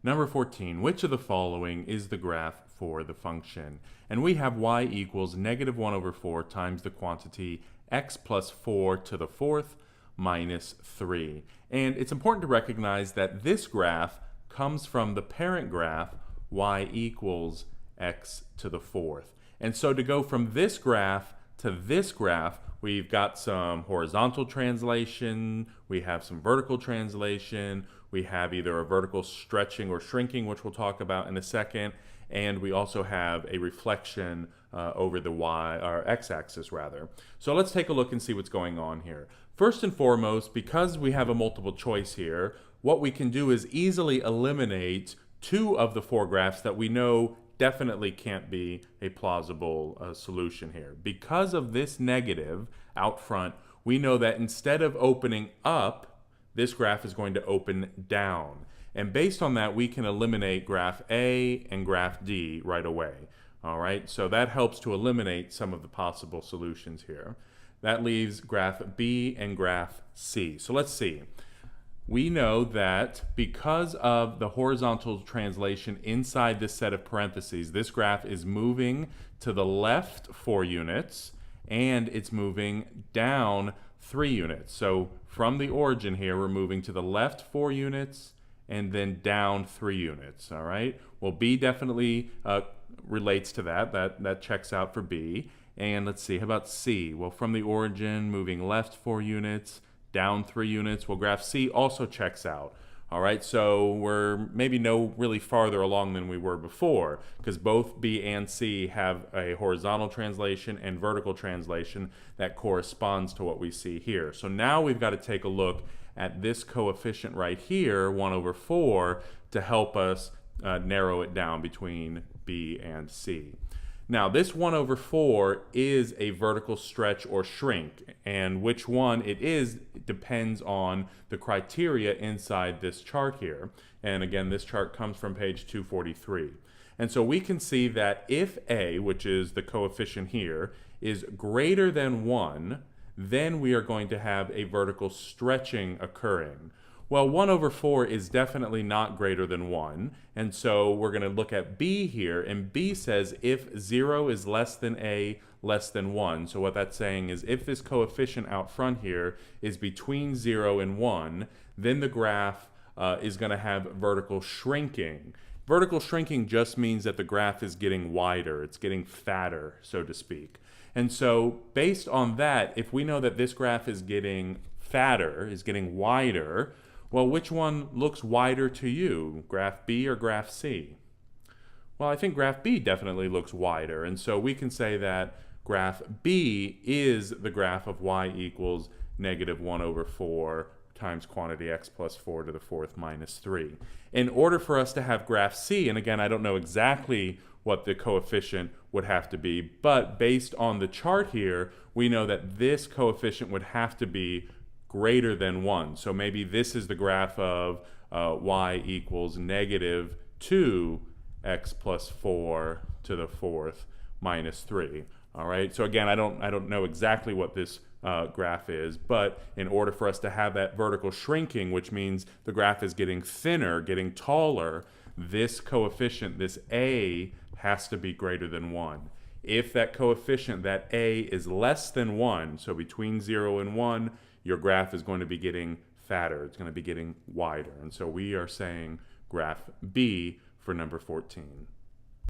Number 14, which of the following is the graph for the function? And we have y equals negative 1 over 4 times the quantity x plus 4 to the fourth minus 3. And it's important to recognize that this graph comes from the parent graph y equals x to the fourth. And so to go from this graph to this graph, we've got some horizontal translation, we have some vertical translation, we have either a vertical stretching or shrinking, which we'll talk about in a second, and we also have a reflection over the x-axis rather. So let's take a look and see what's going on here. First and foremost, because we have a multiple choice here, what we can do is easily eliminate two of the four graphs that we know definitely can't be a plausible solution here. Because of this negative out front, we know that instead of opening up, this graph is going to open down. And based on that, we can eliminate graph A and graph D right away. All right, so that helps to eliminate some of the possible solutions here. That leaves graph B and graph C. So let's see. We know that because of the horizontal translation inside this set of parentheses, this graph is moving to the left 4 units and it's moving down 3 units. So from the origin here, we're moving to the left 4 units and then down 3 units, all right? Well, B definitely relates to that. That checks out for B. And let's see, how about C? Well, from the origin, moving left 4 units, down 3 units. Well, graph C also checks out. All right, so we're maybe no really farther along than we were before, because both B and C have a horizontal translation and vertical translation that corresponds to what we see here. So now we've got to take a look at this coefficient right here, 1 over 4, to help us narrow it down between B and C. Now, this 1 over 4 is a vertical stretch or shrink, and which one it is depends on the criteria inside this chart here. And again, this chart comes from page 243. And so we can see that if A, which is the coefficient here, is greater than 1, then we are going to have a vertical stretching occurring. Well, 1 over 4 is definitely not greater than 1, and so we're going to look at B here, and B says if 0 is less than A, less than 1. So what that's saying is if this coefficient out front here is between 0 and 1, then the graph is going to have vertical shrinking. Vertical shrinking just means that the graph is getting wider, it's getting fatter, so to speak. And so based on that, if we know that this graph is getting fatter, is getting wider, well, which one looks wider to you, graph B or graph C? Well, I think graph B definitely looks wider, and so we can say that graph B is the graph of y equals negative 1 over 4 times quantity x plus 4 to the fourth minus 3. In order for us to have graph C, and again, I don't know exactly what the coefficient would have to be, but based on the chart here, we know that this coefficient would have to be greater than 1. So maybe this is the graph of y equals negative 2x plus 4 to the fourth minus 3. All right, so again, I don't know exactly what this graph is, but in order for us to have that vertical shrinking, which means the graph is getting thinner, getting taller, this coefficient, this A, has to be greater than 1. If that coefficient, that A, is less than 1, so between 0 and 1, your graph is going to be getting fatter. It's going to be getting wider. And so we are saying graph B for number 14.